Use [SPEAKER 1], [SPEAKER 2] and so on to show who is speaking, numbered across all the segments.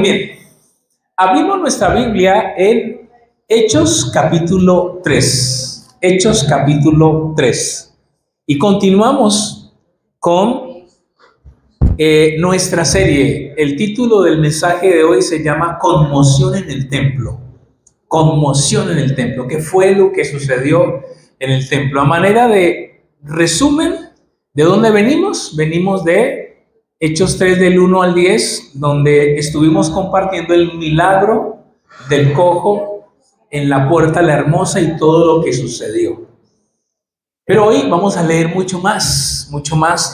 [SPEAKER 1] Bien, abrimos nuestra Biblia en Hechos capítulo 3. Hechos capítulo 3. Y continuamos con nuestra serie. El título del mensaje de hoy se llama Conmoción en el templo. Conmoción en el templo. ¿Qué fue lo que sucedió en el templo? A manera de resumen, ¿de dónde venimos? Venimos de Hechos 3 del 1 al 10, donde estuvimos compartiendo el milagro del cojo en la puerta la hermosa y todo lo que sucedió. Pero hoy vamos a leer mucho más.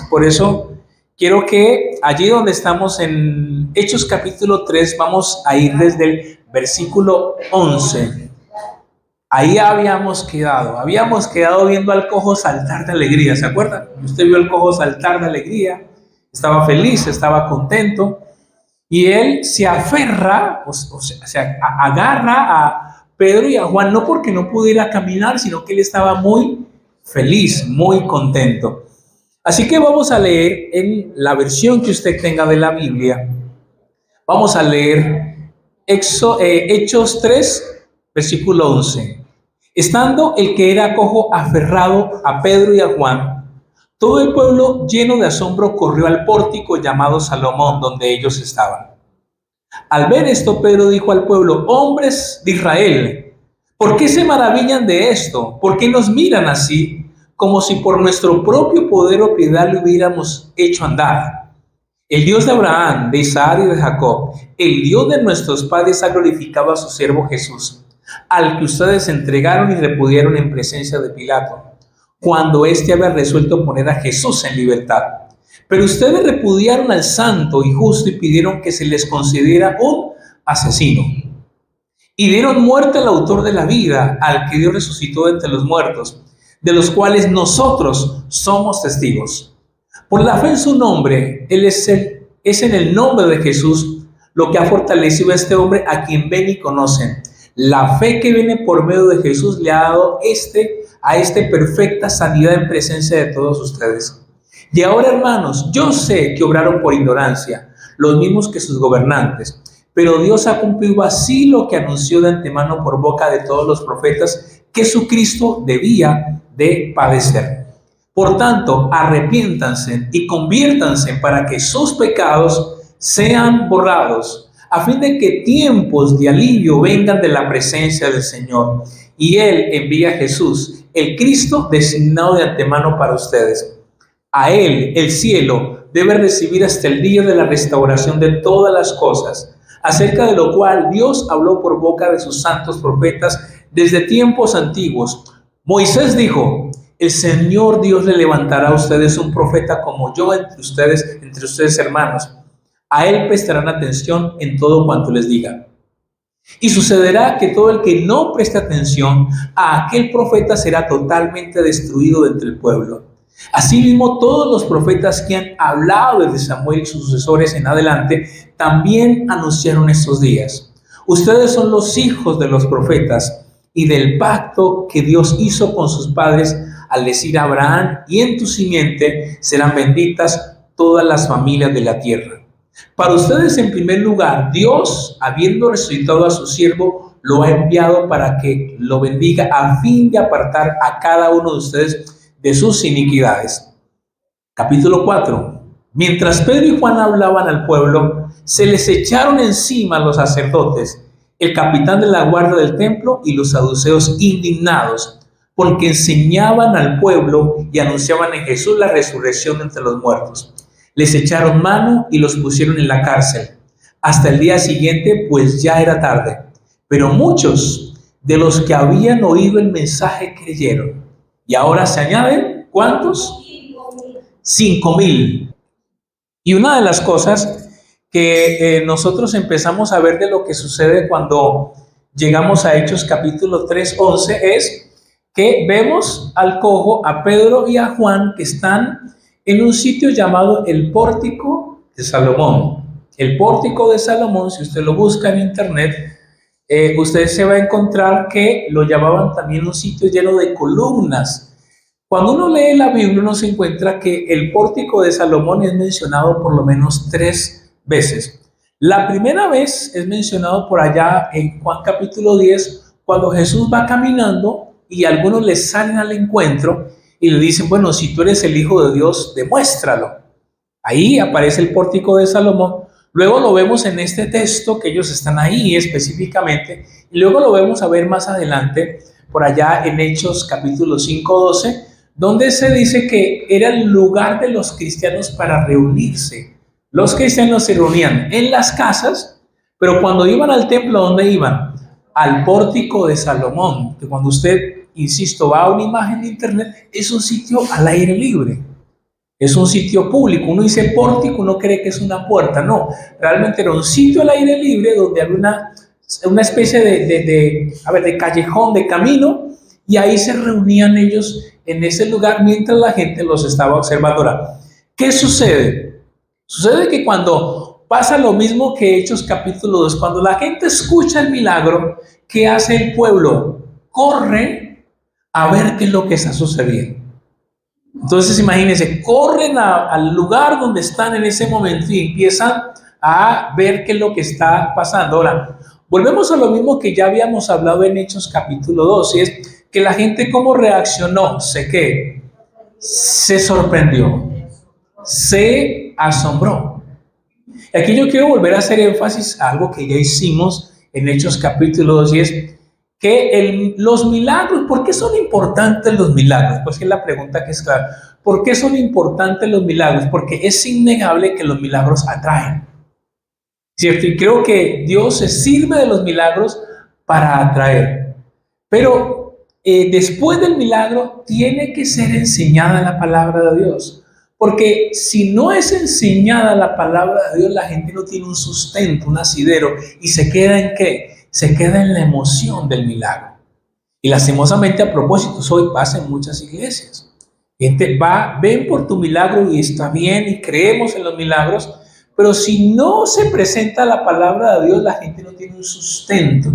[SPEAKER 1] Por eso quiero que allí donde estamos en Hechos capítulo 3, vamos a ir desde el versículo 11. Ahí habíamos quedado viendo al cojo saltar de alegría, ¿se acuerdan? Usted vio al cojo saltar de alegría. Estaba feliz, estaba contento, y él se aferra, se agarra a Pedro y a Juan, no porque no pudiera caminar, sino que él estaba muy feliz, muy contento. Así que vamos a leer en la versión que usted tenga de la Biblia. Vamos a leer Hechos 3, versículo 11. Estando el que era cojo aferrado a Pedro y a Juan, todo el pueblo, lleno de asombro, corrió al pórtico llamado Salomón, donde ellos estaban. Al ver esto, Pedro dijo al pueblo: hombres de Israel, ¿por qué se maravillan de esto? ¿Por qué nos miran así, como si por nuestro propio poder o piedad le hubiéramos hecho andar? El Dios de Abraham, de Isaac y de Jacob, el Dios de nuestros padres, ha glorificado a su siervo Jesús, al que ustedes entregaron y repudiaron en presencia de Pilato, cuando éste había resuelto poner a Jesús en libertad. Pero ustedes repudiaron al santo y justo y pidieron que se les considera un asesino. Y dieron muerte al autor de la vida, al que Dios resucitó de entre los muertos, de los cuales nosotros somos testigos. Por la fe en su nombre, es en el nombre de Jesús lo que ha fortalecido a este hombre, a quien ven y conocen. La fe que viene por medio de Jesús le ha dado a este perfecta sanidad en presencia de todos ustedes. Y ahora, hermanos, yo sé que obraron por ignorancia, los mismos que sus gobernantes, pero Dios ha cumplido así lo que anunció de antemano por boca de todos los profetas, que su Cristo debía de padecer. Por tanto, arrepiéntanse y conviértanse para que sus pecados sean borrados, a fin de que tiempos de alivio vengan de la presencia del Señor. Y Él envía a Jesús, el Cristo designado de antemano para ustedes. A Él, el cielo, debe recibir hasta el día de la restauración de todas las cosas, acerca de lo cual Dios habló por boca de sus santos profetas desde tiempos antiguos. Moisés dijo: el Señor Dios le levantará a ustedes un profeta como yo entre ustedes hermanos. A él prestarán atención en todo cuanto les diga. Y sucederá que todo el que no preste atención a aquel profeta será totalmente destruido de entre el pueblo. Asimismo, todos los profetas que han hablado desde Samuel y sus sucesores en adelante también anunciaron estos días. Ustedes son los hijos de los profetas y del pacto que Dios hizo con sus padres al decir a Abraham: y en tu simiente serán benditas todas las familias de la tierra. Para ustedes, en primer lugar, Dios, habiendo resucitado a su siervo, lo ha enviado para que lo bendiga, a fin de apartar a cada uno de ustedes de sus iniquidades. Capítulo 4. Mientras Pedro y Juan hablaban al pueblo, se les echaron encima los sacerdotes, el capitán de la guardia del templo y los saduceos, indignados, porque enseñaban al pueblo y anunciaban en Jesús la resurrección de entre los muertos. Les echaron mano y los pusieron en la cárcel hasta el día siguiente, pues ya era tarde. Pero muchos de los que habían oído el mensaje creyeron. Y ahora se añaden, ¿cuántos? 5,000. Y una de las cosas que nosotros empezamos a ver de lo que sucede cuando llegamos a Hechos capítulo 3, 11 es que vemos al cojo, a Pedro y a Juan, que están en un sitio llamado el Pórtico de Salomón. El Pórtico de Salomón, si usted lo busca en internet, usted se va a encontrar que lo llamaban también un sitio lleno de columnas. Cuando uno lee la Biblia, uno se encuentra que el Pórtico de Salomón es mencionado por lo menos 3 veces. La primera vez es mencionado por allá en Juan capítulo 10, cuando Jesús va caminando y algunos le salen al encuentro y le dicen, bueno, si tú eres el Hijo de Dios, demuéstralo. Ahí aparece el pórtico de Salomón. Luego lo vemos en este texto, que ellos están ahí específicamente, y luego lo vemos a ver más adelante, por allá en Hechos capítulo 5:12, donde se dice que era el lugar de los cristianos para reunirse. Los cristianos se reunían en las casas, pero cuando iban al templo, ¿dónde iban? Al pórtico de Salomón, que cuando usted, insisto, va a una imagen de internet, es un sitio al aire libre. Es un sitio público. Uno dice pórtico, uno cree que es una puerta. No, realmente era un sitio al aire libre donde había una especie de callejón, de camino, y ahí se reunían ellos en ese lugar mientras la gente los estaba observando. Ahora, ¿qué sucede? Sucede que cuando pasa lo mismo que Hechos capítulo 2, cuando la gente escucha el milagro, ¿qué hace el pueblo? Corre a ver qué es lo que está sucediendo. Entonces imagínense, corren al lugar donde están en ese momento y empiezan a ver qué es lo que está pasando. Ahora, volvemos a lo mismo que ya habíamos hablado en Hechos capítulo 2, y es que la gente cómo reaccionó, sé que se sorprendió, se asombró. Y aquí yo quiero volver a hacer énfasis a algo que ya hicimos en Hechos capítulo 2, y es que los milagros, ¿por qué son importantes los milagros? Pues es la pregunta que es clara. ¿Por qué son importantes los milagros? Porque es innegable que los milagros atraen, ¿cierto? Y creo que Dios se sirve de los milagros para atraer. Pero después del milagro tiene que ser enseñada la palabra de Dios. Porque si no es enseñada la palabra de Dios, la gente no tiene un sustento, un asidero, y se queda en ¿qué? Se queda en la emoción del milagro. Y lastimosamente, a propósito, hoy pasa en muchas iglesias. Gente ven por tu milagro y está bien y creemos en los milagros, pero si no se presenta la palabra de Dios, la gente no tiene un sustento.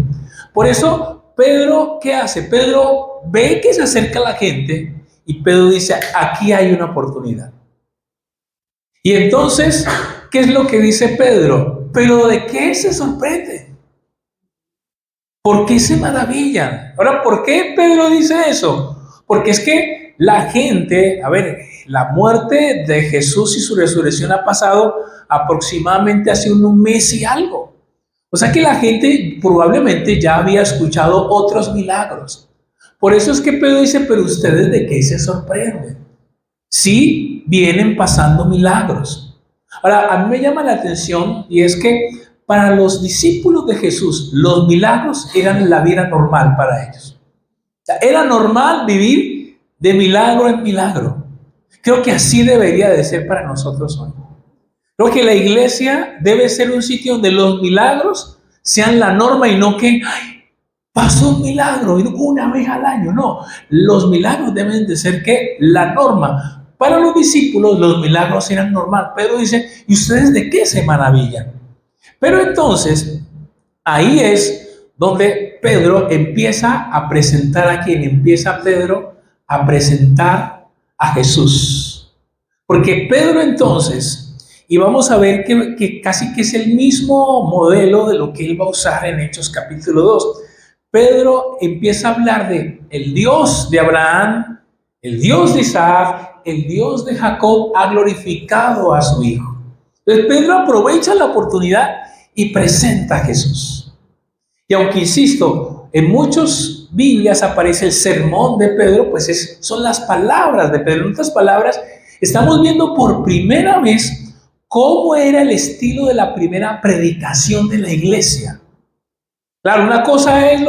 [SPEAKER 1] Por eso, Pedro, ¿qué hace? Pedro ve que se acerca la gente y Pedro dice, aquí hay una oportunidad. Y entonces, ¿qué es lo que dice Pedro? ¿Pero de qué se sorprende? ¿Por qué se maravillan? Ahora, ¿por qué Pedro dice eso? Porque es que la gente, a ver, la muerte de Jesús y su resurrección ha pasado aproximadamente hace un mes y algo. O sea que la gente probablemente ya había escuchado otros milagros. Por eso es que Pedro dice, pero ustedes de qué se sorprenden. Sí, vienen pasando milagros. Ahora, a mí me llama la atención y es que para los discípulos de Jesús, los milagros eran la vida normal para ellos. O sea, era normal vivir de milagro en milagro. Creo que así debería de ser para nosotros hoy. Creo que la iglesia debe ser un sitio donde los milagros sean la norma y no que pasó un milagro una vez al año. No, los milagros deben de ser ¿qué? La norma. Para los discípulos los milagros eran normal. Pedro dice, ¿y ustedes de qué se maravillan? Pero entonces, ahí es donde Pedro empieza a presentar a quien empieza Pedro a presentar a Jesús. Porque Pedro entonces, y vamos a ver que casi que es el mismo modelo de lo que él va a usar en Hechos capítulo 2. Pedro empieza a hablar de el Dios de Abraham, el Dios de Isaac, el Dios de Jacob ha glorificado a su Hijo. Entonces Pedro aprovecha la oportunidad y presenta a Jesús. Y aunque insisto, en muchas Biblias aparece el sermón de Pedro, pues son las palabras de Pedro. En otras palabras, estamos viendo por primera vez cómo era el estilo de la primera predicación de la iglesia. Claro, una cosa es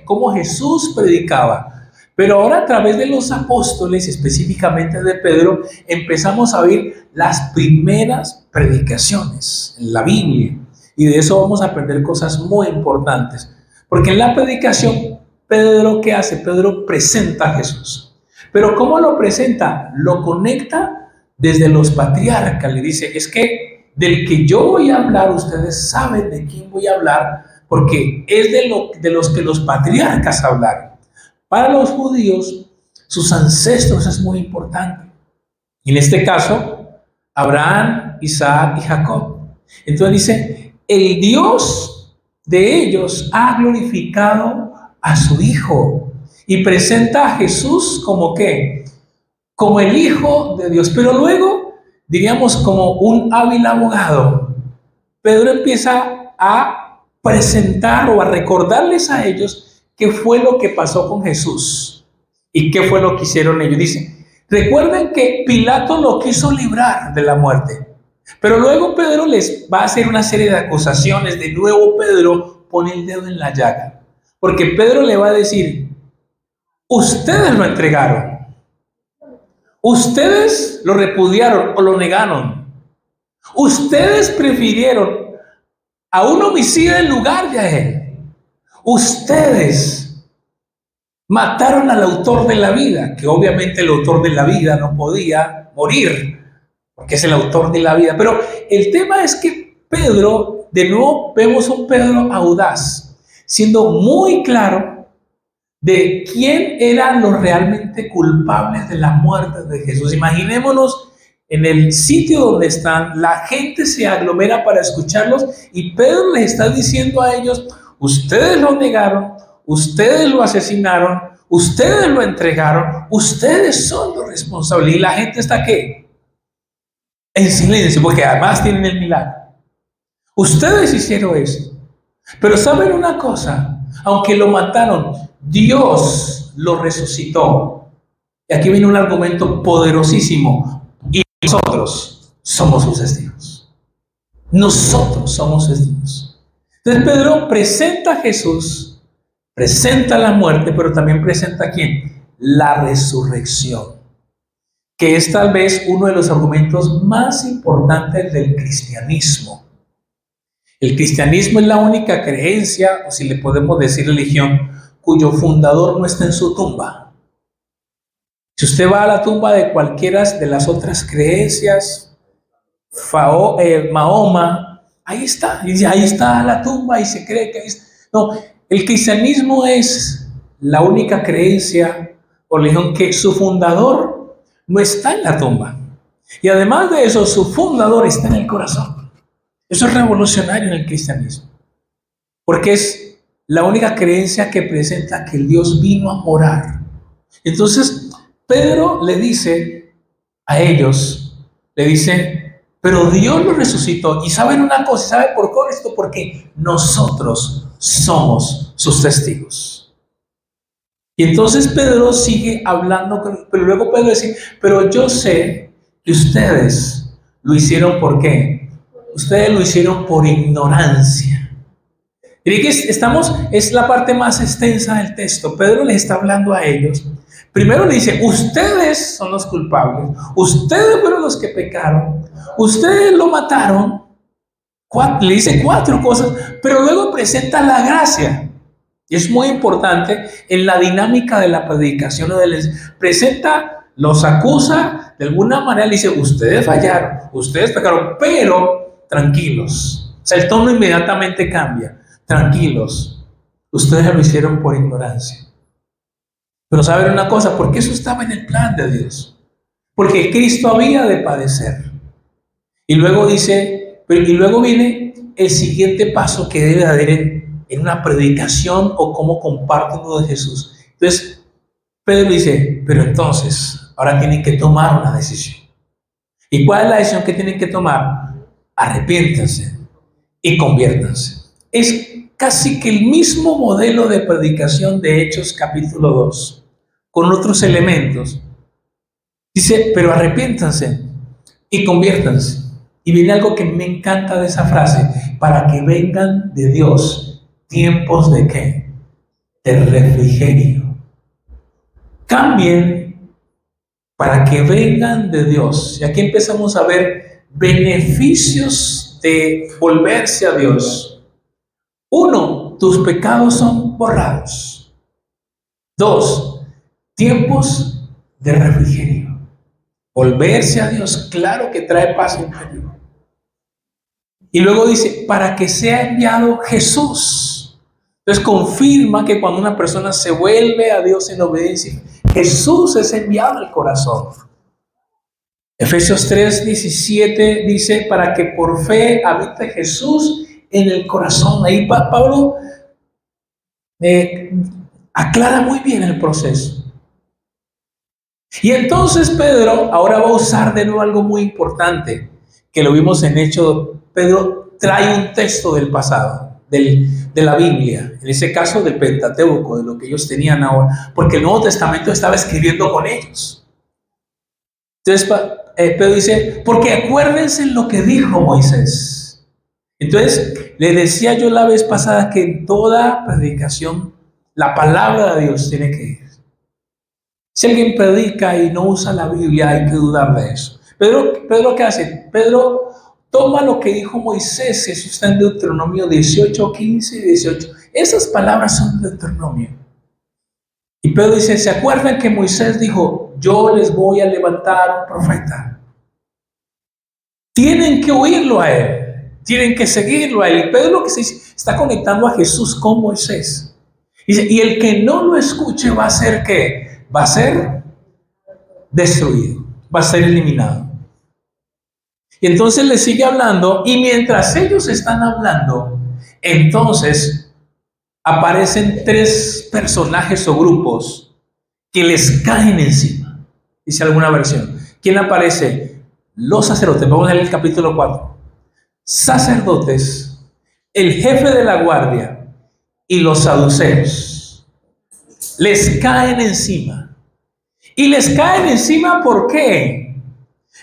[SPEAKER 1] cómo Jesús predicaba, pero ahora a través de los apóstoles, específicamente de Pedro, empezamos a ver las primeras predicaciones en la Biblia. Y de eso vamos a aprender cosas muy importantes. Porque en la predicación, Pedro, ¿qué hace? Pedro presenta a Jesús. Pero ¿cómo lo presenta? Lo conecta desde los patriarcas. Le dice, es que del que yo voy a hablar, ustedes saben de quién voy a hablar, porque es de los que los patriarcas hablaron. Para los judíos, sus ancestros es muy importante. Y en este caso, Abraham, Isaac y Jacob. Entonces dice, el Dios de ellos ha glorificado a su Hijo y presenta a Jesús como ¿qué? Como el Hijo de Dios. Pero luego, diríamos como un hábil abogado, Pedro empieza a presentar o a recordarles a ellos qué fue lo que pasó con Jesús y qué fue lo que hicieron ellos. Dice, recuerden que Pilato lo quiso librar de la muerte, pero luego Pedro les va a hacer una serie de acusaciones. De nuevo Pedro pone el dedo en la llaga, porque Pedro le va a decir, ustedes lo entregaron, ustedes lo repudiaron o lo negaron, ustedes prefirieron a un homicida en lugar de a él, ustedes mataron al autor de la vida, que obviamente el autor de la vida no podía morir, porque es el autor de la vida. Pero el tema es que Pedro, de nuevo vemos un Pedro audaz, siendo muy claro de quién eran los realmente culpables de la muerte de Jesús. Imaginémonos en el sitio donde están, la gente se aglomera para escucharlos y Pedro les está diciendo a ellos, ustedes lo negaron, ustedes lo asesinaron, ustedes lo entregaron, ustedes son los responsables. Y la gente está ¿qué? En silencio, porque además tienen el milagro. Ustedes hicieron eso. Pero ¿saben una cosa? Aunque lo mataron, Dios lo resucitó. Y aquí viene un argumento poderosísimo. Y nosotros somos sus testigos. Nosotros somos testigos. Entonces Pedro presenta a Jesús, presenta la muerte, pero también presenta ¿a quién? La resurrección, que es tal vez uno de los argumentos más importantes del cristianismo. El cristianismo es la única creencia, o si le podemos decir religión, cuyo fundador no está en su tumba. Si usted va a la tumba de cualquiera de las otras creencias, Mahoma, ahí está, y dice, ahí está la tumba y se cree que ahí está. No, el cristianismo es la única creencia o religión que su fundador no está en la tumba. Y además de eso, su fundador está en el corazón. Eso es revolucionario en el cristianismo, porque es la única creencia que presenta que el Dios vino a morar. Entonces, Pedro le dice a ellos, le dice, pero Dios lo resucitó. Y saben una cosa, ¿sabe por qué esto? Porque nosotros somos sus testigos. Y entonces Pedro sigue hablando, pero luego Pedro dice, pero yo sé que ustedes lo hicieron ¿por qué? Ustedes lo hicieron por ignorancia. Y que es la parte más extensa del texto. Pedro les está hablando a ellos. Primero le dice, ustedes son los culpables, ustedes fueron los que pecaron, ustedes lo mataron. Le dice 4 cosas, pero luego presenta la gracia. Y es muy importante en la dinámica de la predicación. Presenta, los acusa, de alguna manera le dice, ustedes fallaron, ustedes pecaron, pero tranquilos. O sea, el tono inmediatamente cambia. Tranquilos, ustedes lo hicieron por ignorancia. Pero saben una cosa, porque eso estaba en el plan de Dios. Porque Cristo había de padecer. Y luego dice, y luego viene el siguiente paso que debe haber en una predicación o cómo comparten lo de Jesús. Entonces, Pedro dice, pero entonces, ahora tienen que tomar una decisión. ¿Y cuál es la decisión que tienen que tomar? Arrepiéntanse y conviértanse. Es casi que el mismo modelo de predicación de Hechos capítulo 2, con otros elementos. Dice, pero arrepiéntanse y conviértanse. Y viene algo que me encanta de esa frase, para que vengan de Dios tiempos de ¿qué? De refrigerio. Cambien para que vengan de Dios. Y aquí empezamos a ver beneficios de volverse a Dios. 1, tus pecados son borrados. 2, tiempos de refrigerio. Volverse a Dios, claro que trae paz interior. Y luego dice, para que sea enviado Jesús. Entonces confirma que cuando una persona se vuelve a Dios en obediencia, Jesús es enviado al corazón. Efesios 3:17 dice, para que por fe habite Jesús en el corazón. Ahí Pablo aclara muy bien el proceso. Y entonces Pedro ahora va a usar de nuevo algo muy importante, que lo vimos en Hechos. Pedro trae un texto del pasado, de la Biblia, en ese caso del Pentateuco, de lo que ellos tenían ahora, porque el Nuevo Testamento estaba escribiendo con ellos. Entonces Pedro dice, porque acuérdense lo que dijo Moisés. Entonces, le decía yo la vez pasada que en toda predicación la palabra de Dios tiene que ir. Si alguien predica y no usa la Biblia, hay que dudar de eso. Pedro, ¿qué hace? Pedro toma lo que dijo Moisés, eso está en Deuteronomio 18, 15 y 18. Esas palabras son de Deuteronomio. Y Pedro dice, ¿se acuerdan que Moisés dijo, yo les voy a levantar un profeta? Tienen que oírlo a él, tienen que seguirlo a él. Y Pedro lo que se dice, está conectando a Jesús con Moisés. Y el que no lo escuche va a ser ¿qué? Va a ser destruido, va a ser eliminado. Y entonces le sigue hablando, y mientras ellos están hablando, entonces aparecen tres personajes o grupos que les caen encima. Dice alguna versión. ¿Quién aparece? Los sacerdotes. Vamos a leer el capítulo 4. Sacerdotes, el jefe de la guardia y los saduceos. Les caen encima. Y les caen encima, ¿por qué?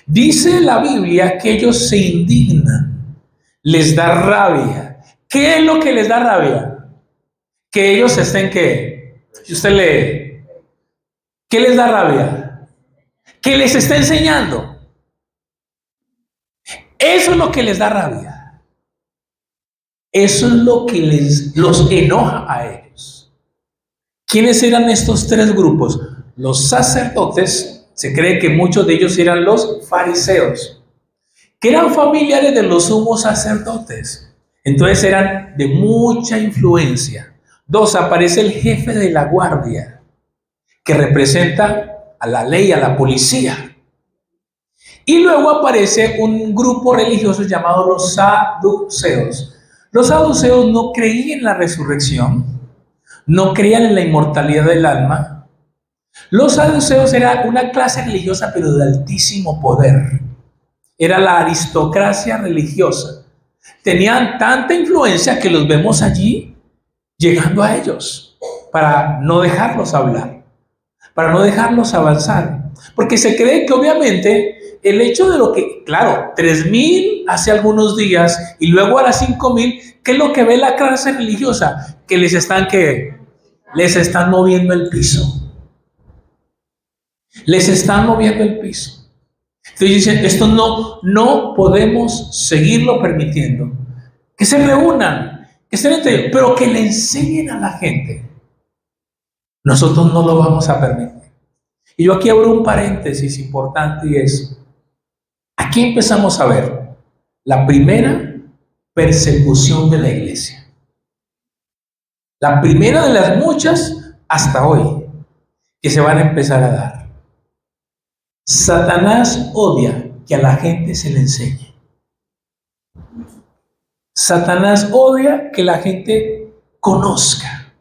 [SPEAKER 1] Dice la Biblia que ellos se indignan, les da rabia. ¿Qué es lo que les da rabia? Que ellos estén, ¿qué? Si usted lee, ¿qué les da rabia? Que les esté enseñando. Eso es lo que les da rabia. Eso es lo que los enoja a ellos. ¿Quiénes eran estos tres grupos? Los sacerdotes, se cree que muchos de ellos eran los fariseos, que eran familiares de los sumos sacerdotes. Entonces eran de mucha influencia. Dos, aparece el jefe de la guardia, que representa a la ley, a la policía. Y luego aparece un grupo religioso llamado los saduceos. Los saduceos no creían en la resurrección, no creían en la inmortalidad del alma. Los saduceos era una clase religiosa, pero de altísimo poder. Era la aristocracia religiosa. Tenían tanta influencia que los vemos allí llegando a ellos para no dejarlos hablar, para no dejarlos avanzar. Porque se cree que obviamente el hecho de lo que, claro, 3,000 hace algunos días y luego a las 5,000, ¿qué es lo que ve la clase religiosa? Que les están moviendo el piso. Les están moviendo el piso. Entonces dicen, esto no podemos seguirlo permitiendo. Que se reúnan, que estén entre ellos, pero que le enseñen a la gente. Nosotros no lo vamos a permitir. Y yo aquí abro un paréntesis importante y es, aquí empezamos a ver la primera persecución de la iglesia. La primera de las muchas hasta hoy que se van a empezar a dar. Satanás odia que a la gente se le enseñe. Satanás odia que la gente conozca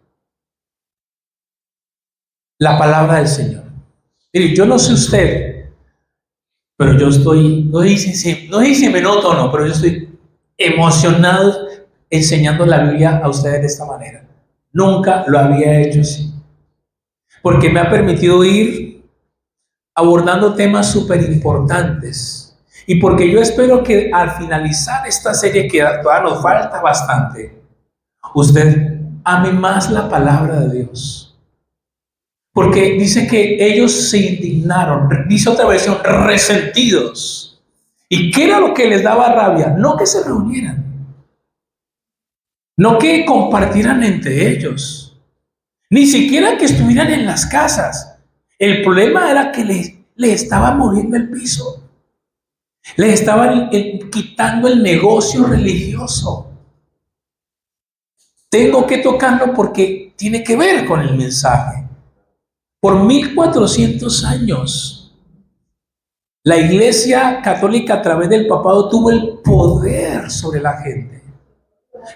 [SPEAKER 1] la palabra del Señor. Mire, yo no sé usted, pero yo estoy, no sé si me noto o no, pero yo estoy emocionado enseñando la Biblia a ustedes de esta manera. Nunca lo había hecho así. Porque me ha permitido ir abordando temas súper importantes. Y porque yo espero que al finalizar esta serie, que todavía nos falta bastante, usted ame más la palabra de Dios. Porque dice que ellos se indignaron, dice otra versión, resentidos. ¿Y qué era lo que les daba rabia? No que se reunieran, no que compartieran entre ellos, ni siquiera que estuvieran en las casas. El problema era que le estaban moviendo el piso, le estaban quitando el negocio religioso. Tengo que tocarlo porque tiene que ver con el mensaje. Por 1400 años, la Iglesia Católica a través del papado tuvo el poder sobre la gente.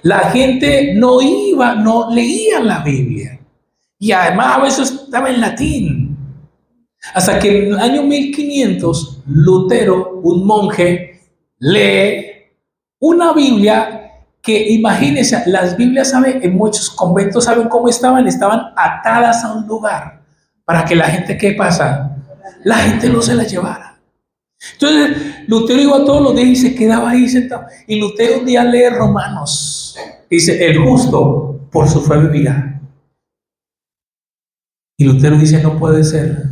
[SPEAKER 1] La gente no leía la Biblia. Y además a veces estaba en latín. Hasta que en el año 1500, Lutero, un monje, lee una Biblia que, imagínense, las Biblias, ¿saben? En muchos conventos, ¿saben cómo estaban? Estaban atadas a un lugar para que la gente, ¿qué pasa? La gente no se la llevara. Entonces, Lutero iba todos los días y se quedaba ahí sentado. Y Lutero un día lee Romanos. Dice, el justo por su fe vivirá. Y Lutero dice, no puede ser.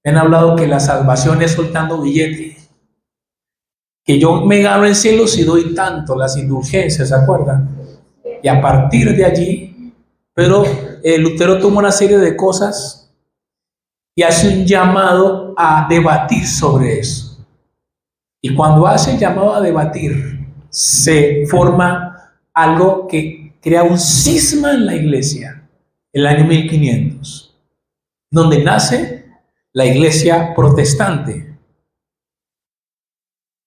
[SPEAKER 1] Me han hablado que la salvación es soltando billetes. Que yo me gano el cielo si doy tanto, las indulgencias, ¿se acuerdan? Y a partir de allí, pero Lutero toma una serie de cosas y hace un llamado a debatir sobre eso. Y cuando hace el llamado a debatir, se forma algo que crea un cisma en la iglesia, el año 1500, donde nace la iglesia protestante.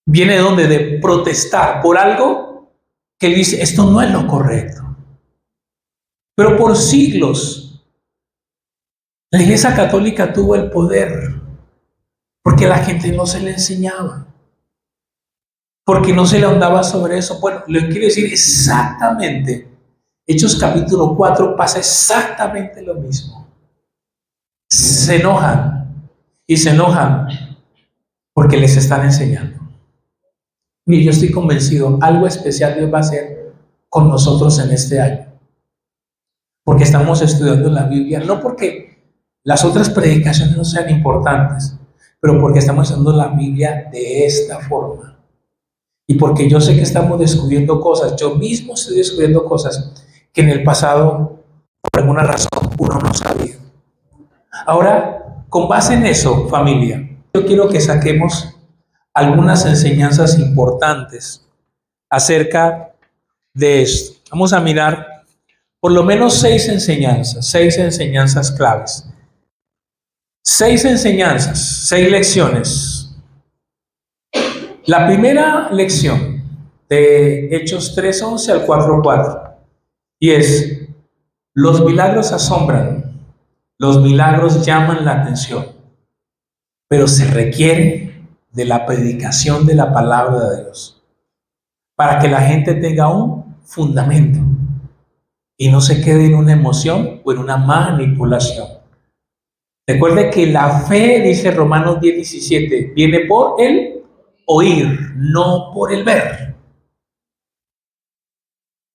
[SPEAKER 1] Viene donde de protestar por algo que él dice, esto no es lo correcto. Pero por siglos, la iglesia católica tuvo el poder, porque la gente no se le enseñaba, porque no se le ahondaba sobre eso. Bueno, le quiero decir exactamente, Hechos capítulo 4 pasa exactamente lo mismo. Se enojan, y se enojan porque les están enseñando. Y yo estoy convencido, algo especial Dios va a hacer con nosotros en este año. Porque estamos estudiando la Biblia, no porque las otras predicaciones no sean importantes, pero porque estamos estudiando la Biblia de esta forma. Y porque yo sé que estamos descubriendo cosas, yo mismo estoy descubriendo cosas que en el pasado, por alguna razón, uno no sabía. Ahora, con base en eso, familia, yo quiero que saquemos algunas enseñanzas importantes acerca de esto. Vamos a mirar por lo menos seis enseñanzas claves. 6 enseñanzas, 6 lecciones. La primera lección de Hechos 3:11 al 4:4 y es, los milagros asombran, los milagros llaman la atención, pero se requiere de la predicación de la palabra de Dios para que la gente tenga un fundamento y no se quede en una emoción o en una manipulación. Recuerde que la fe, dice Romanos 10:17, viene por el oír, no por el ver.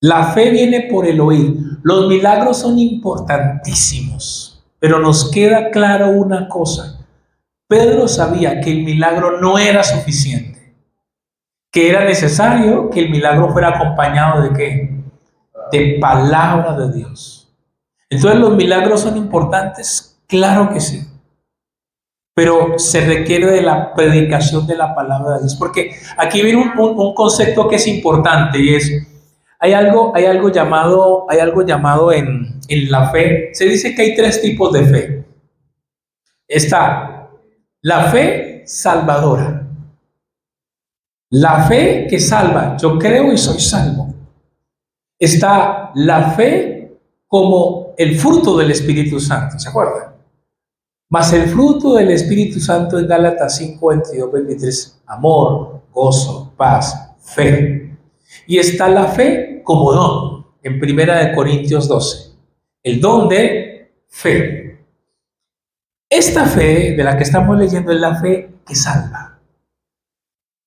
[SPEAKER 1] La fe viene por el oír. Los milagros son importantísimos, pero nos queda claro una cosa. Pedro sabía que el milagro no era suficiente, que era necesario que el milagro fuera acompañado ¿de qué? De palabra de Dios. Entonces, ¿los milagros son importantes? Claro que sí. Pero se requiere de la predicación de la palabra de Dios. Porque aquí viene un concepto que es importante y es, hay algo llamado en la fe. Se dice que hay 3 tipos de fe. Está la fe salvadora. La fe que salva. Yo creo y soy salvo. Está la fe como el fruto del Espíritu Santo. ¿Se acuerdan? Mas el fruto del Espíritu Santo en Gálatas 5, 22, 23. Amor, gozo, paz, fe. Y está la fe como don. En 1 Corintios 12. El don de fe. Esta fe de la que estamos leyendo es la fe que salva.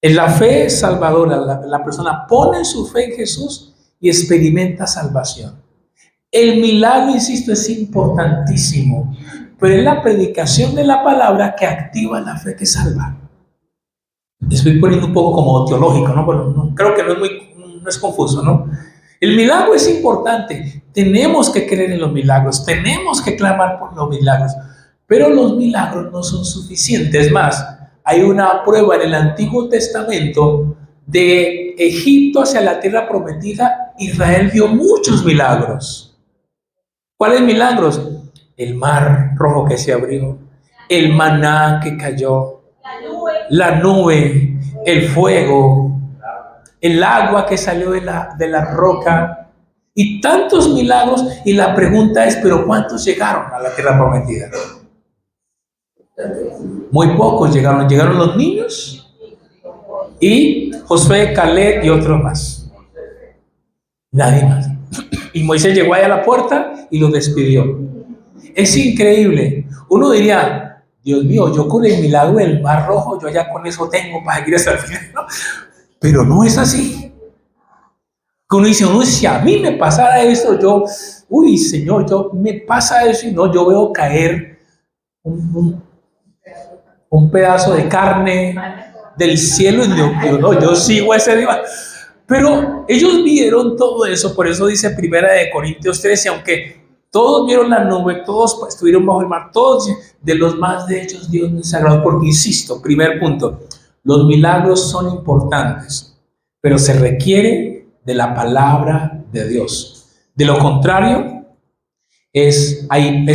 [SPEAKER 1] En la fe salvadora, la persona pone su fe en Jesús y experimenta salvación. El milagro, insisto, es importantísimo, pero es la predicación de la palabra que activa la fe que salva. Estoy poniendo un poco como teológico, ¿no? Bueno, no, creo que no es confuso, ¿no? El milagro es importante. Tenemos que creer en los milagros, tenemos que clamar por los milagros, pero los milagros no son suficientes. Es más, hay una prueba en el Antiguo Testamento de Egipto hacia la tierra prometida. Israel vio muchos milagros. ¿Cuáles milagros? El mar rojo que se abrió, el maná que cayó, la nube, el fuego. el agua que salió de la roca y tantos milagros. Y la pregunta es, ¿pero cuántos llegaron a la tierra prometida? Muy pocos llegaron. Llegaron los niños y Josué, Caleb y otros más. Nadie más. Y Moisés llegó ahí a la puerta y lo despidió. Es increíble. Uno diría, Dios mío, yo con el milagro del Mar Rojo, yo ya con eso tengo para seguir hasta el final, ¿no? Pero no es así. Uno dice, si a mí me pasara eso, yo, uy, Señor, me pasa eso y no, yo veo caer un pedazo de carne del cielo y yo sigo ese Dios. Pero ellos vieron todo eso, por eso dice Primera de Corintios 13, aunque todos vieron la nube, todos estuvieron bajo el mar, todos, de los más de ellos Dios no es sagrado, porque insisto, primer punto, los milagros son importantes, pero se requiere de la palabra de Dios. De lo contrario, es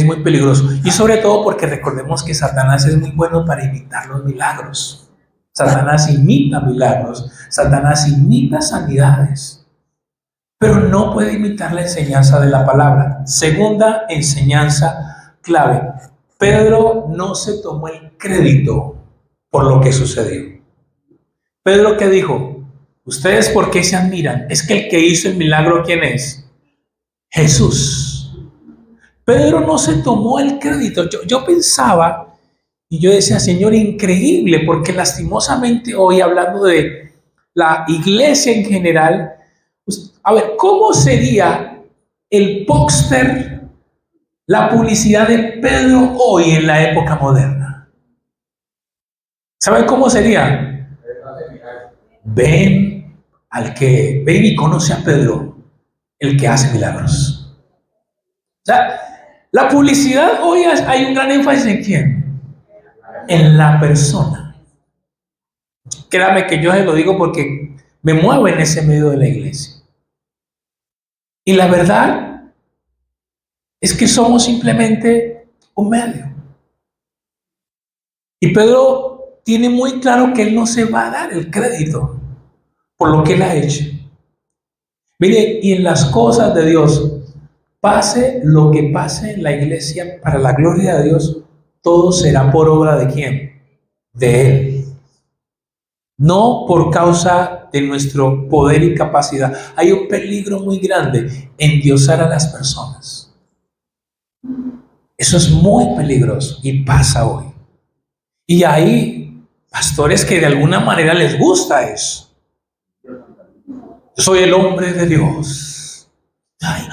[SPEAKER 1] muy peligroso. Y sobre todo porque recordemos que Satanás es muy bueno para imitar los milagros. Satanás imita milagros, Satanás imita sanidades, pero no puede imitar la enseñanza de la palabra. Segunda enseñanza clave: Pedro no se tomó el crédito por lo que sucedió. Pedro, ¿qué dijo? ¿Ustedes por qué se admiran? Es que el que hizo el milagro, ¿quién es? Jesús. Pedro no se tomó el crédito. Yo pensaba y yo decía, Señor, increíble, porque lastimosamente hoy, hablando de la iglesia en general, pues, a ver, ¿cómo sería el póster, la publicidad de Pedro hoy en la época moderna? ¿Saben cómo sería? Ven y conoce a Pedro, el que hace milagros. O sea, la publicidad hoy hay un gran énfasis en quién. En la persona. Créame que yo se lo digo porque me muevo en ese medio de la iglesia. Y la verdad es que somos simplemente un medio. Y Pedro tiene muy claro que él no se va a dar el crédito por lo que él ha hecho. Mire, y en las cosas de Dios, pase lo que pase en la iglesia, para la gloria de Dios, todo será por obra de ¿quién? De Él. No por causa de nuestro poder y capacidad. Hay un peligro muy grande: endiosar a las personas. Eso es muy peligroso y pasa hoy. Y hay pastores que de alguna manera les gusta eso. Yo soy el hombre de Dios. Ay.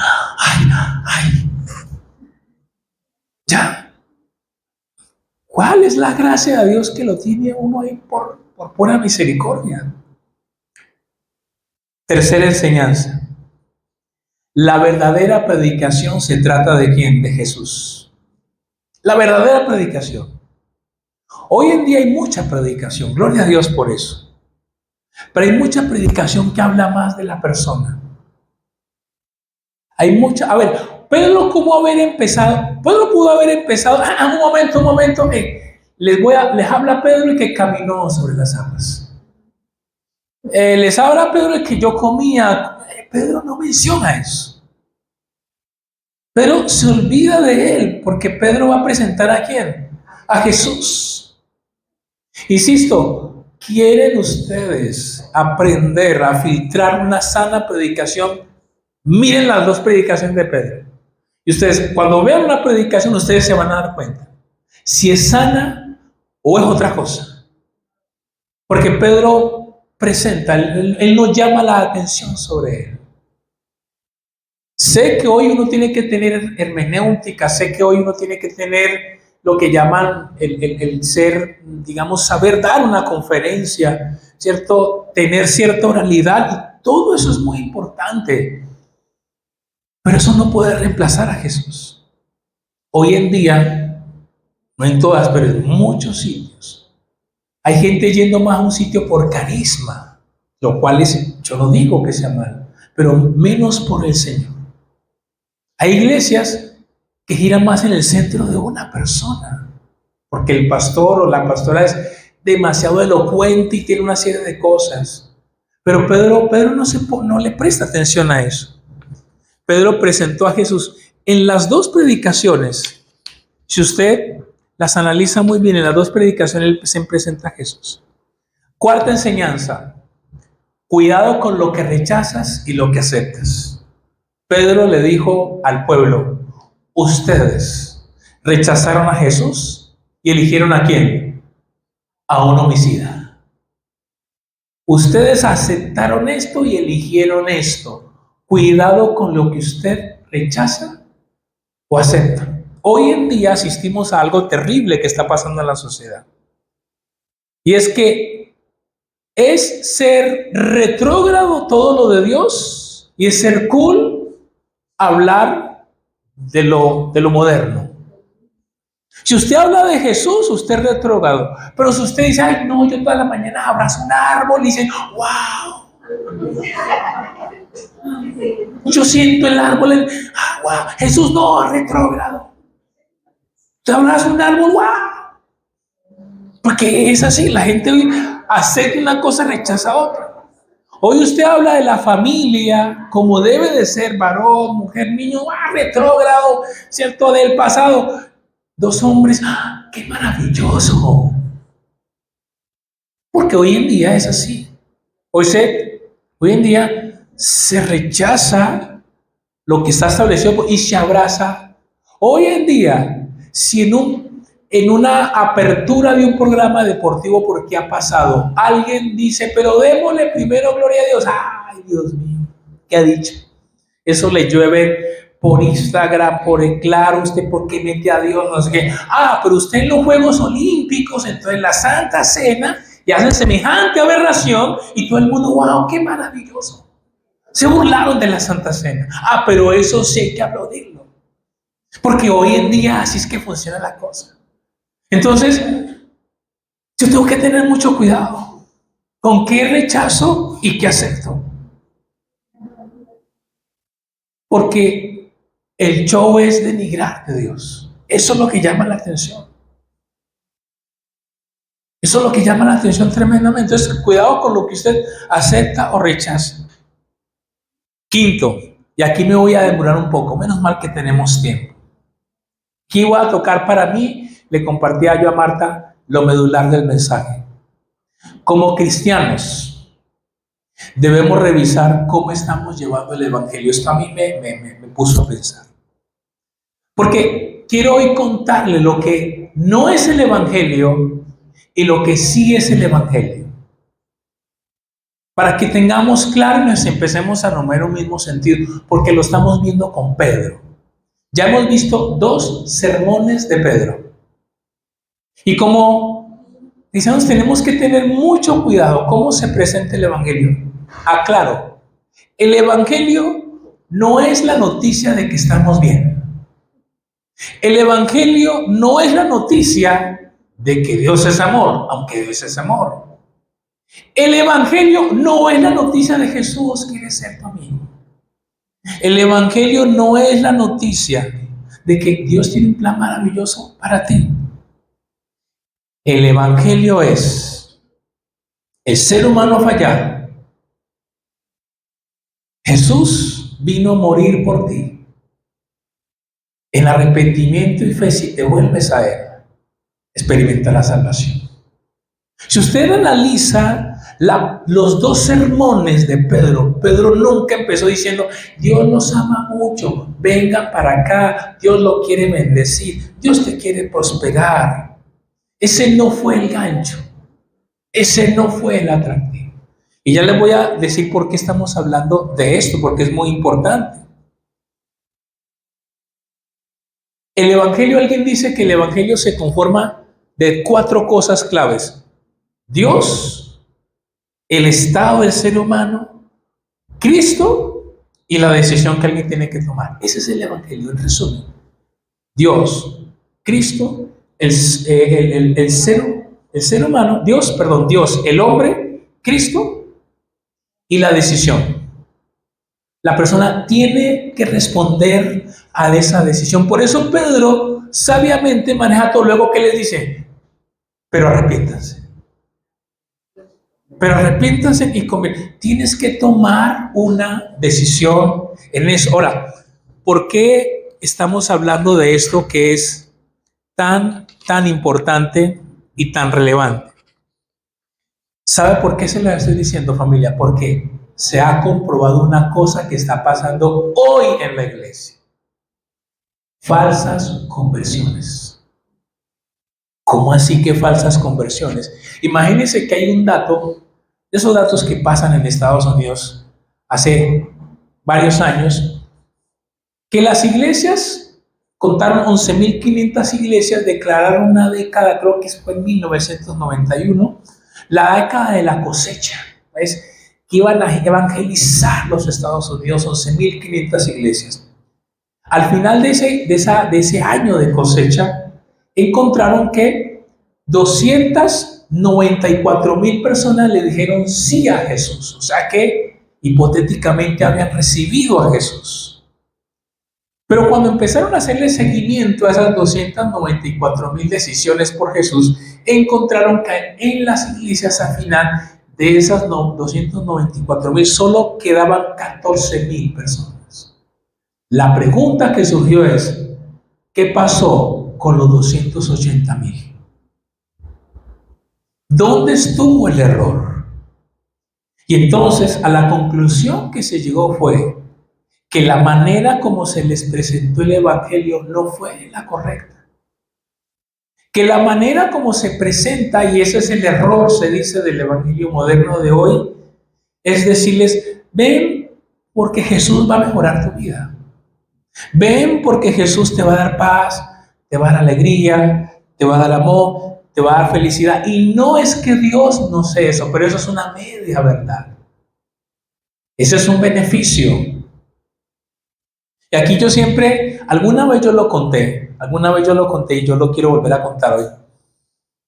[SPEAKER 1] Ya. ¿Cuál es la gracia de Dios que lo tiene uno ahí por pura misericordia? Tercera enseñanza: la verdadera predicación se trata de ¿quién? De Jesús. La verdadera predicación. Hoy en día hay mucha predicación, gloria a Dios por eso. Pero hay mucha predicación que habla más de la persona. Hay mucha, a ver, Pedro pudo haber empezado, un momento, les habla Pedro el que caminó sobre las aguas. Les habla Pedro el que yo comía. Pedro no menciona eso. Pedro se olvida de él, porque Pedro va a presentar ¿a quién? A Jesús. Insisto, ¿quieren ustedes aprender a filtrar una sana predicación? Miren las dos predicaciones de Pedro. Y ustedes, cuando vean una predicación, ustedes se van a dar cuenta si es sana o es otra cosa. Porque Pedro presenta, él no llama la atención sobre él. Sé que hoy uno tiene que tener hermenéutica, sé que hoy uno tiene que tener lo que llaman el ser, digamos, saber dar una conferencia, ¿cierto? Tener cierta oralidad, y todo eso es muy importante. Pero eso no puede reemplazar a Jesús. Hoy en día, no en todas, pero en muchos sitios, hay gente yendo más a un sitio por carisma, lo cual yo no digo que sea malo, pero menos por el Señor. Hay iglesias que giran más en el centro de una persona, porque el pastor o la pastora es demasiado elocuente y tiene una serie de cosas. Pero Pedro no le presta atención a eso. Pedro presentó a Jesús en las dos predicaciones. Si usted las analiza muy bien, en las dos predicaciones él se presenta a Jesús. Cuarta enseñanza: cuidado con lo que rechazas y lo que aceptas. Pedro le dijo al pueblo: ustedes rechazaron a Jesús y eligieron ¿a quién? A un homicida. Ustedes aceptaron esto y eligieron esto. Cuidado con lo que usted rechaza o acepta. Hoy en día asistimos a algo terrible que está pasando en la sociedad. Y es que es ser retrógrado todo lo de Dios y es ser cool hablar de lo moderno. Si usted habla de Jesús, usted es retrógrado. Pero si usted dice: ay, no, yo toda la mañana abrazo un árbol y dice: wow, yo siento el árbol, wow, Jesús no, retrógrado. Usted abraza un árbol, wow. Porque es así, la gente hoy acepta una cosa, rechaza otra. Hoy usted habla de la familia como debe de ser, varón, mujer, niño, retrógrado, ¿cierto? Del pasado. Dos hombres, ¡qué maravilloso! Porque hoy en día es así. Hoy en día se rechaza lo que está establecido y se abraza. Hoy en día, si en una apertura de un programa deportivo, porque ha pasado, alguien dice: pero démosle primero gloria a Dios. ¡Ay, Dios mío! ¿Qué ha dicho? Eso le llueve por Instagram, por Claro, usted por qué mete a Dios, no sé qué. Pero usted en los Juegos Olímpicos, entonces en la Santa Cena, y hacen semejante aberración, y todo el mundo: wow, qué maravilloso. Se burlaron de la Santa Cena. Pero eso sí hay que aplaudirlo. Porque hoy en día así es que funciona la cosa. Entonces, yo tengo que tener mucho cuidado con qué rechazo y qué acepto. Porque el show es denigrar de Dios. Eso es lo que llama la atención. Eso es lo que llama la atención tremendamente. Entonces, cuidado con lo que usted acepta o rechaza. Quinto, y aquí me voy a demorar un poco, menos mal que tenemos tiempo. Aquí voy a tocar para mí, le compartía yo a Marta lo medular del mensaje. Como cristianos, debemos revisar cómo estamos llevando el evangelio. Esto a mí me puso a pensar. Porque quiero hoy contarle lo que no es el evangelio y lo que sí es el evangelio. Para que tengamos claro y nos empecemos a nombrar un mismo sentido, porque lo estamos viendo con Pedro. Ya hemos visto 2 sermones de Pedro. Y como decimos, tenemos que tener mucho cuidado cómo se presenta el evangelio. Aclaro, el evangelio no es la noticia de que estamos bien. El evangelio no es la noticia de que Dios es amor, aunque Dios es amor. El evangelio no es la noticia de Jesús quiere ser tu amigo. El evangelio no es la noticia de que Dios tiene un plan maravilloso para ti. El evangelio es el ser humano fallado. Jesús vino a morir por ti. En arrepentimiento y fe, si te vuelves a Él, experimenta la salvación. Si usted analiza los 2 sermones de Pedro, Pedro nunca empezó diciendo: Dios nos ama mucho, venga para acá, Dios lo quiere bendecir, Dios te quiere prosperar. Ese no fue el gancho, ese no fue el atractivo. Y ya les voy a decir por qué estamos hablando de esto, porque es muy importante. El evangelio, alguien dice que el evangelio se conforma de 4 cosas claves: Dios, el estado del ser humano, Cristo y la decisión que alguien tiene que tomar. Ese es el evangelio en resumen. Dios, Cristo, el ser humano, Dios, el hombre, Cristo y la decisión. La persona tiene que responder a esa decisión. Por eso Pedro sabiamente maneja todo. Luego, ¿qué les dice? Pero arrepiéntanse. Pero arrepiéntanse y tienes que tomar una decisión en eso. Ahora, ¿por qué estamos hablando de esto que es tan importante y tan relevante? ¿Sabe por qué se lo estoy diciendo, familia? Porque se ha comprobado una cosa que está pasando hoy en la iglesia. Falsas conversiones. ¿Cómo así que falsas conversiones? Imagínense que hay un dato, de esos datos que pasan en Estados Unidos hace varios años, que las iglesias contaron 11.500 iglesias, declararon una década, creo que fue en 1991, la década de la cosecha, ¿ves? Que iban a evangelizar los Estados Unidos, 11.500 iglesias. Al final de ese año de cosecha, encontraron que 294,000 personas le dijeron sí a Jesús, o sea que hipotéticamente habían recibido a Jesús. Pero cuando empezaron a hacerle seguimiento a esas 294,000 decisiones por Jesús, encontraron que en las iglesias al final de esas 294,000 solo quedaban 14,000 personas. La pregunta que surgió es, ¿qué pasó con los 280,000? ¿Dónde estuvo el error? Y entonces a la conclusión que se llegó fue que la manera como se les presentó el evangelio no fue la correcta. Que la manera como se presenta, y ese es el error, se dice, del evangelio moderno de hoy, es decirles, ven porque Jesús va a mejorar tu vida. Ven porque Jesús te va a dar paz, te va a dar alegría, te va a dar amor, te va a dar felicidad. Y no es que Dios no sé eso, pero eso es una media verdad. Ese es un beneficio. Y aquí yo siempre, alguna vez yo lo conté y yo lo quiero volver a contar hoy.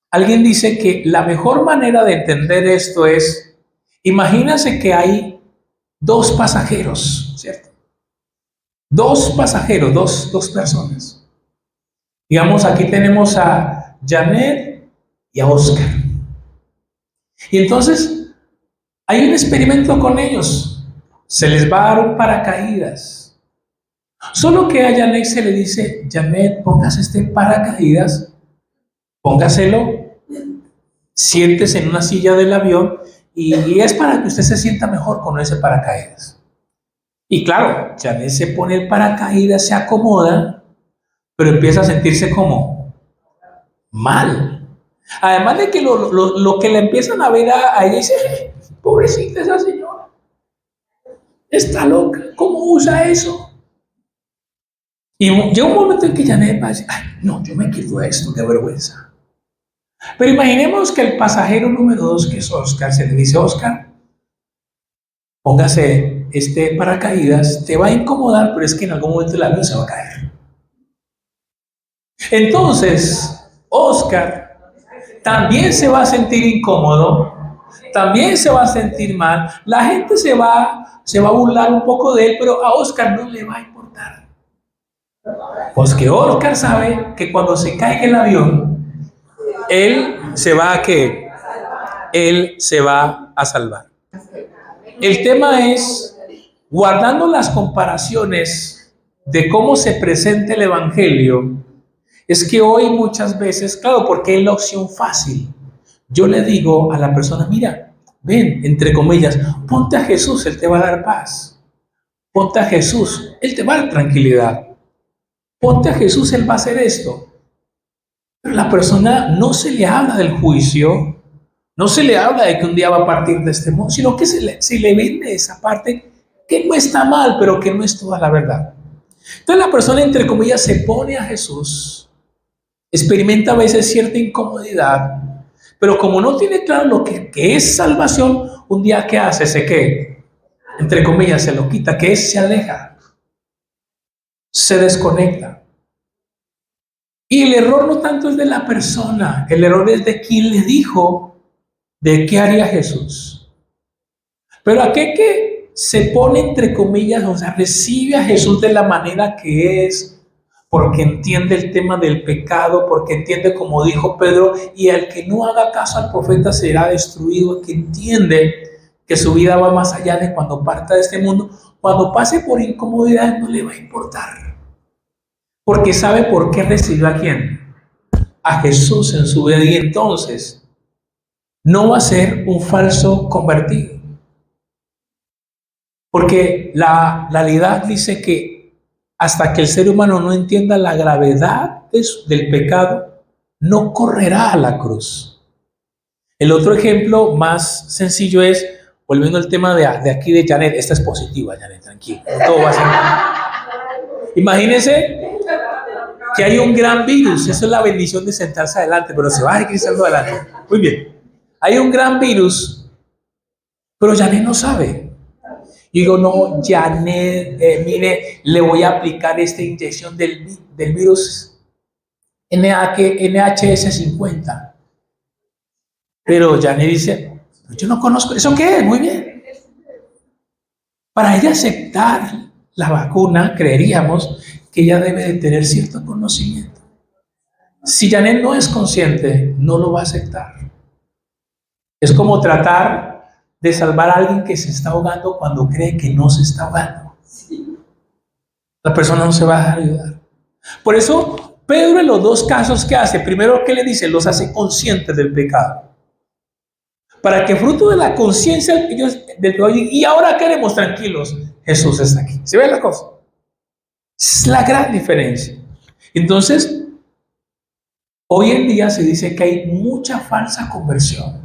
[SPEAKER 1] Alguien dice que la mejor manera de entender esto es, imagínense que hay dos pasajeros, ¿cierto? Dos pasajeros, dos personas. Digamos, aquí tenemos a Janet y a Oscar. Y entonces hay un experimento con ellos. Se les va a dar un paracaídas. Solo que a Janet se le dice, Janet, póngase este paracaídas, póngaselo, siéntese en una silla del avión y es para que usted se sienta mejor con ese paracaídas. Y claro, Janet se pone el paracaídas, se acomoda, pero empieza a sentirse como mal. Además de que lo que le empiezan a ver a ella dice, pobrecita esa señora, está loca, ¿cómo usa eso? Y llega un momento en que Janet va a decir, ay, no, yo me quito esto, qué vergüenza. Pero imaginemos que el pasajero número 2, que es Oscar, se le dice, Oscar, póngase este paracaídas, te va a incomodar, pero es que en algún momento el avión se va a caer. Entonces, Oscar también se va a sentir incómodo, también se va a sentir mal, la gente se va a burlar un poco de él, pero a Oscar no le va a importar. Pues que Oscar sabe que cuando se caiga el avión, él se va a salvar. El tema es, guardando las comparaciones de cómo se presenta el evangelio, es que hoy muchas veces, claro, porque es la opción fácil. Yo le digo a la persona, mira, ven, entre comillas, ponte a Jesús, Él te va a dar paz. Ponte a Jesús, Él te va a dar tranquilidad. Ponte a Jesús, Él va a hacer esto. Pero la persona no se le habla del juicio, no se le habla de que un día va a partir de este mundo, sino que se le vende esa parte que no está mal, pero que no es toda la verdad. Entonces la persona, entre comillas, se pone a Jesús, experimenta a veces cierta incomodidad, pero como no tiene claro lo que es salvación, un día ¿qué hace? Entre comillas, se lo quita, que es, se aleja, se desconecta. Y el error no tanto es de la persona, el error es de quien le dijo de qué haría Jesús. Pero aquel que se pone entre comillas, o sea, recibe a Jesús de la manera que es, porque entiende el tema del pecado, porque entiende, como dijo Pedro, y el que no haga caso al profeta será destruido, que entiende que su vida va más allá de cuando parta de este mundo. Cuando pase por incomodidad no le va a importar, porque sabe por qué recibió a quién, a Jesús en su vida, y entonces no va a ser un falso convertido, porque la realidad dice que hasta que el ser humano no entienda la gravedad del pecado, no correrá a la cruz. El otro ejemplo más sencillo es, volviendo al tema de aquí de Janet, esta es positiva, Janet, tranquilo, no todo va a ser. Imagínense que hay un gran virus, eso es la bendición de sentarse adelante, pero se va a ir sentando adelante. Muy bien, hay un gran virus, pero Janet no sabe. Y digo, no, Janet, mire, le voy a aplicar esta inyección del virus NHS 50. Pero Janet dice, yo no conozco, ¿eso qué es? Muy bien. Para ella aceptar la vacuna, creeríamos que ella debe de tener cierto conocimiento. Si Janet no es consciente, no lo va a aceptar. Es como tratar de salvar a alguien que se está ahogando cuando cree que no se está ahogando. La persona no se va a dejar ayudar. Por eso, Pedro en los dos casos que hace, primero, ¿qué le dice? Los hace conscientes del pecado. Para que fruto de la conciencia ellos del pecado, y ahora queremos tranquilos, Jesús está aquí. ¿Se ve la cosa? Es la gran diferencia. Entonces, hoy en día se dice que hay mucha falsa conversión.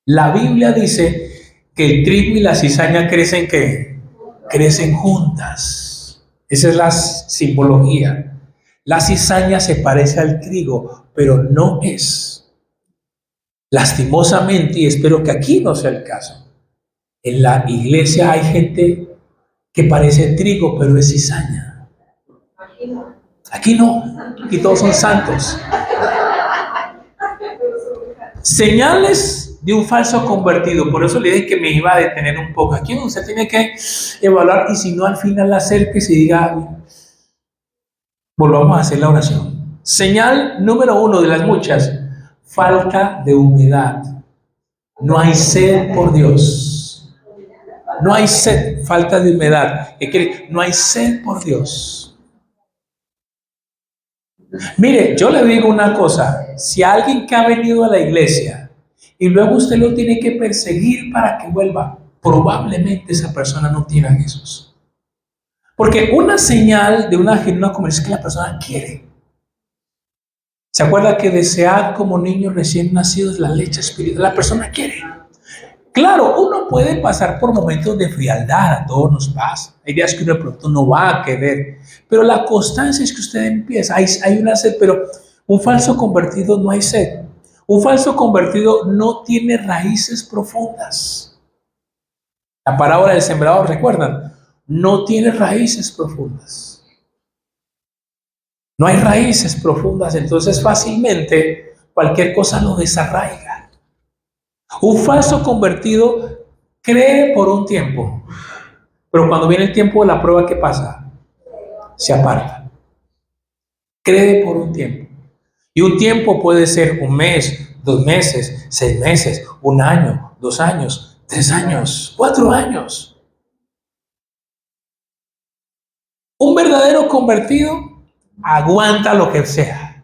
[SPEAKER 1] La Biblia dice que el trigo y la cizaña crecen, ¿qué? Crecen juntas. Esa es la simbología. La cizaña se parece al trigo, pero no es. Lastimosamente, y espero que aquí no sea el caso, en la iglesia hay gente que parece trigo, pero es cizaña. Aquí no, aquí todos son santos. Señales de un falso convertido. Por eso le dije que me iba a detener un poco. Aquí usted tiene que evaluar, y si no, al final acérquese y diga, volvamos a hacer la oración. Señal número 1 de las muchas: falta de humedad. No hay sed por Dios. No hay sed, falta de humedad. No hay sed por Dios. Mire, yo le digo una cosa: si alguien que ha venido a la iglesia y luego usted lo tiene que perseguir para que vuelva, probablemente esa persona no tiene a Jesús. Porque una señal de una genuina conversión es que la persona quiere. ¿Se acuerda que desead como niños recién nacidos la leche espiritual? La persona quiere. Claro, uno puede pasar por momentos de frialdad, a todos nos pasa. Hay días que uno de pronto no va a querer, pero la constancia es que usted empieza. Hay una sed, pero un falso convertido no hay sed. Un falso convertido no tiene raíces profundas. La parábola del sembrador, ¿recuerdan? No tiene raíces profundas. No hay raíces profundas, entonces fácilmente cualquier cosa lo desarraiga. Un falso convertido cree por un tiempo, pero cuando viene el tiempo de la prueba, ¿qué pasa? Se aparta. Cree por un tiempo. Y un tiempo puede ser un mes, 2 meses, 6 meses, 1 año, 2 años, 3 años, 4 años. Un verdadero convertido aguanta lo que sea.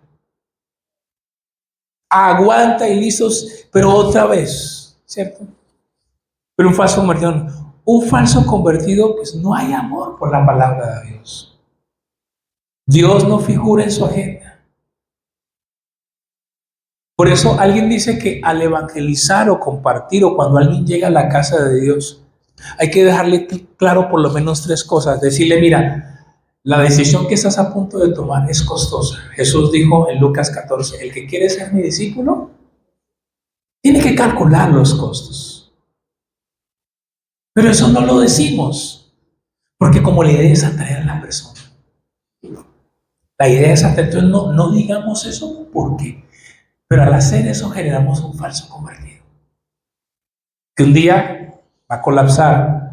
[SPEAKER 1] Aguanta y listos, pero otra vez, ¿cierto? Pero un falso convertido, pues no hay amor por la palabra de Dios. Dios no figura en su agenda. Por eso alguien dice que al evangelizar o compartir, o cuando alguien llega a la casa de Dios, hay que dejarle claro por lo menos 3 cosas. Decirle, mira, la decisión que estás a punto de tomar es costosa. Jesús dijo en Lucas 14, el que quiere ser mi discípulo, tiene que calcular los costos. Pero eso no lo decimos, porque como la idea es atraer a la persona. La idea es atraer, entonces no digamos eso, ¿por qué? Pero al hacer eso generamos un falso convertido, que un día va a colapsar.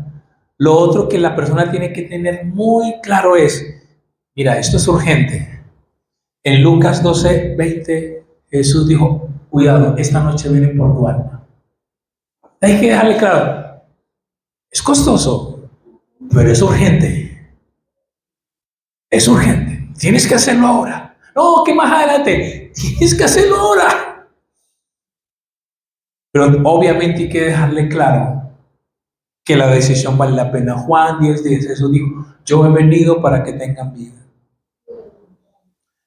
[SPEAKER 1] Lo otro que la persona tiene que tener muy claro es, Mira, esto es urgente. En Lucas 12:20, Jesús dijo, cuidado, esta noche vienen por tu alma. Hay que dejarle claro, es costoso, pero es urgente. Es urgente. Tienes que hacerlo ahora. No, que más adelante. Tienes que hacerlo ahora. Pero obviamente hay que dejarle claro que la decisión vale la pena. Juan 10:10, Jesús dijo, yo he venido para que tengan vida.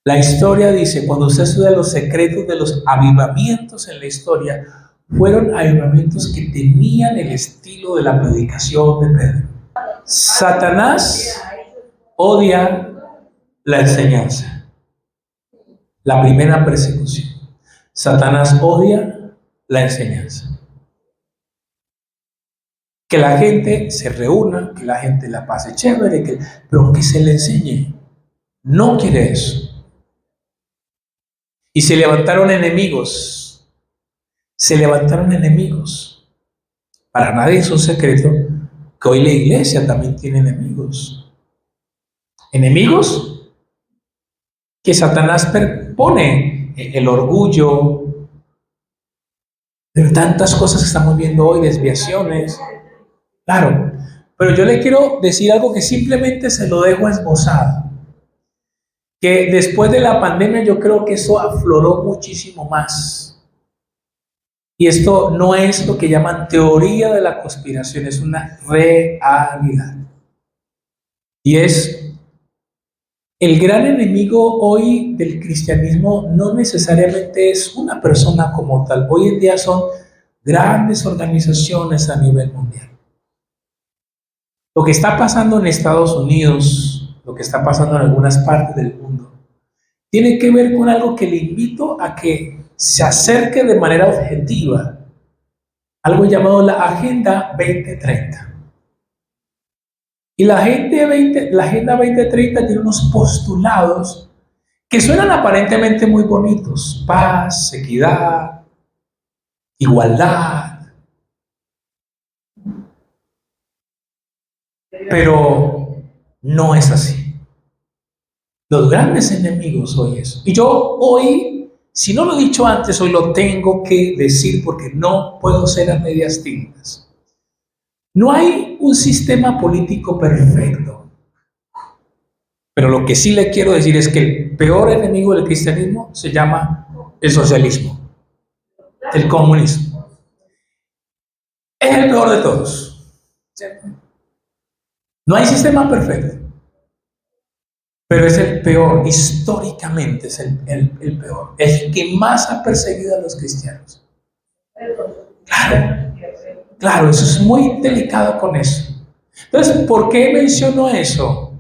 [SPEAKER 1] La historia dice, cuando usted estudia los secretos de los avivamientos en la historia, fueron avivamientos que tenían el estilo de la predicación de Pedro. Satanás odia la enseñanza, la primera persecución. Satanás odia la enseñanza. Que la gente se reúna, que la gente la pase chévere, pero que se le enseñe. No quiere eso. Y se levantaron enemigos. Se levantaron enemigos. Para nadie es un secreto que hoy la iglesia también tiene enemigos. Enemigos que Satanás pone el orgullo, de tantas cosas que estamos viendo hoy, desviaciones. Claro, pero yo le quiero decir algo que simplemente se lo dejo esbozado. Que después de la pandemia yo creo que eso afloró muchísimo más. Y esto no es lo que llaman teoría de la conspiración, es una realidad. Y es el gran enemigo hoy del cristianismo no necesariamente es una persona como tal. Hoy en día son grandes organizaciones a nivel mundial. Lo que está pasando en Estados Unidos, lo que está pasando en algunas partes del mundo, tiene que ver con algo que le invito a que se acerque de manera objetiva, algo llamado la Agenda 2030. Y la Agenda 2030 tiene unos postulados que suenan aparentemente muy bonitos: paz, equidad, igualdad. Pero no es así. Los grandes enemigos hoy es. Y yo hoy, si no lo he dicho antes, hoy lo tengo que decir porque no puedo ser a medias tintas. No hay un sistema político perfecto. Pero lo que sí le quiero decir es que el peor enemigo del cristianismo se llama el socialismo, el comunismo. Es el peor de todos. No hay sistema perfecto. Pero es el peor, históricamente es el peor, el que más ha perseguido a los cristianos. Claro, eso es muy delicado con eso. Entonces, ¿por qué menciono eso?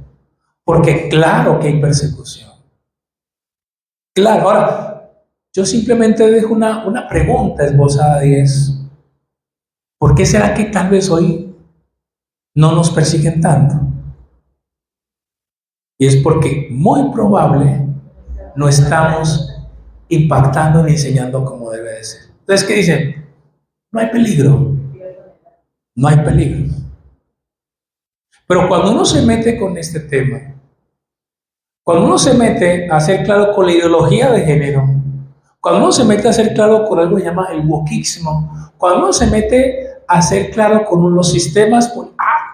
[SPEAKER 1] Porque claro que hay persecución. Claro, ahora, yo simplemente dejo una pregunta esbozada y es, ¿por qué será que tal vez hoy no nos persiguen tanto? Y es porque muy probable no estamos impactando ni enseñando como debe de ser. Entonces, ¿qué dicen? No hay peligro. No hay peligro. Pero cuando uno se mete con este tema, cuando uno se mete a hacer claro con la ideología de género, cuando uno se mete a hacer claro con algo que se llama el wokismo, cuando uno se mete a hacer claro con los sistemas, pues,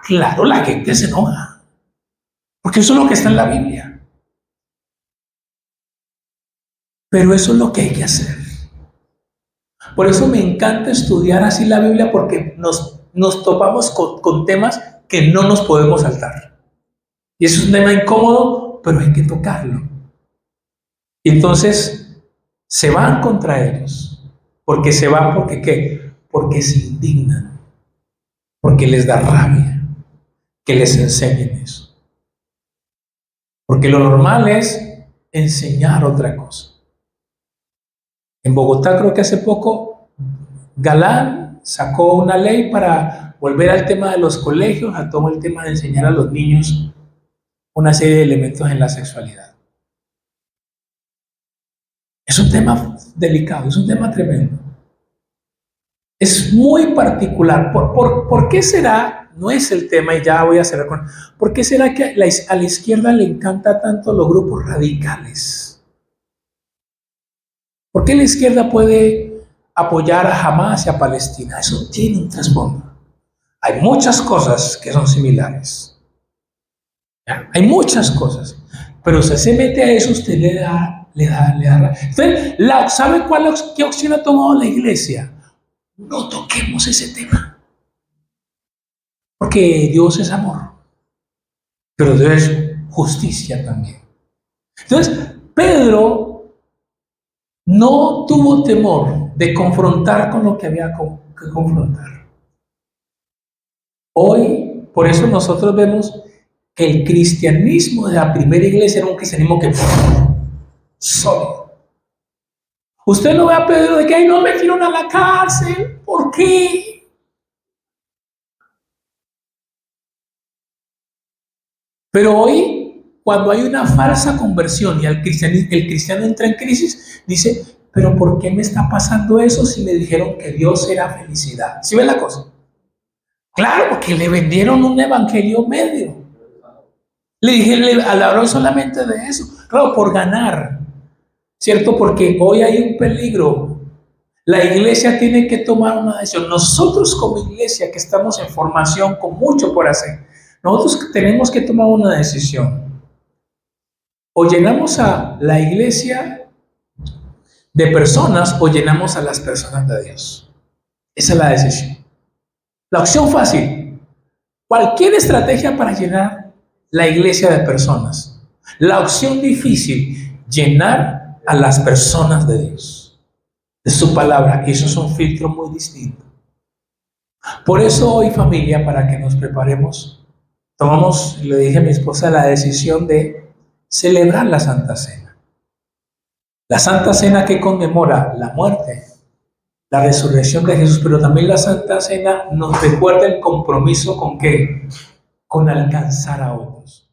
[SPEAKER 1] claro, la gente se enoja. Porque eso es lo que está en la Biblia. Pero eso es lo que hay que hacer. Por eso me encanta estudiar así la Biblia, porque nos topamos con temas que no nos podemos saltar. Y eso es un tema incómodo, pero hay que tocarlo. Y entonces se van contra ellos. Porque se van, porque ¿qué? Porque se indignan. Porque les da rabia que les enseñen eso. Porque lo normal es enseñar otra cosa. En Bogotá creo que hace poco Galán sacó una ley para volver al tema de los colegios, a todo el tema de enseñar a los niños una serie de elementos en la sexualidad. Es un tema delicado, es un tema tremendo. Es muy particular. ¿Por qué será? no es el tema y ya voy a cerrar con... ¿Por qué será que a la izquierda le encanta tanto los grupos radicales? ¿Por qué la izquierda puede apoyar a Hamas y a Palestina? Eso tiene un trasfondo. Hay muchas cosas que son similares. ¿Ya? Hay muchas cosas. Pero usted se mete a eso, usted le da. Entonces, ¿sabe qué opción ha tomado la iglesia? No toquemos ese tema. Porque Dios es amor, pero Dios es justicia también. Entonces, Pedro no tuvo temor de confrontar con lo que había que confrontar. Hoy, por eso nosotros vemos que el cristianismo de la primera iglesia era un cristianismo que sólido. Usted no ve a Pedro de que ay, no metieron a la cárcel. ¿Por qué? Pero hoy, cuando hay una falsa conversión y el cristiano entra en crisis, dice, pero ¿por qué me está pasando eso si me dijeron que Dios era felicidad? ¿Sí ven la cosa? Claro, porque le vendieron un evangelio medio. Le hablaron solamente de eso. Claro, por ganar. ¿Cierto? Porque hoy hay un peligro. La iglesia tiene que tomar una decisión. Nosotros como iglesia que estamos en formación con mucho por hacer, nosotros tenemos que tomar una decisión. O llenamos a la iglesia de personas o llenamos a las personas de Dios. Esa es la decisión. La opción fácil. Cualquier estrategia para llenar la iglesia de personas. La opción difícil. Llenar a las personas de Dios. De su palabra. Eso es un filtro muy distinto. Por eso hoy, familia, para que nos preparemos, tomamos, le dije a mi esposa, la decisión de celebrar la Santa Cena. La Santa Cena que conmemora la muerte, la resurrección de Jesús, pero también la Santa Cena nos recuerda el compromiso con ¿qué? Con alcanzar a otros.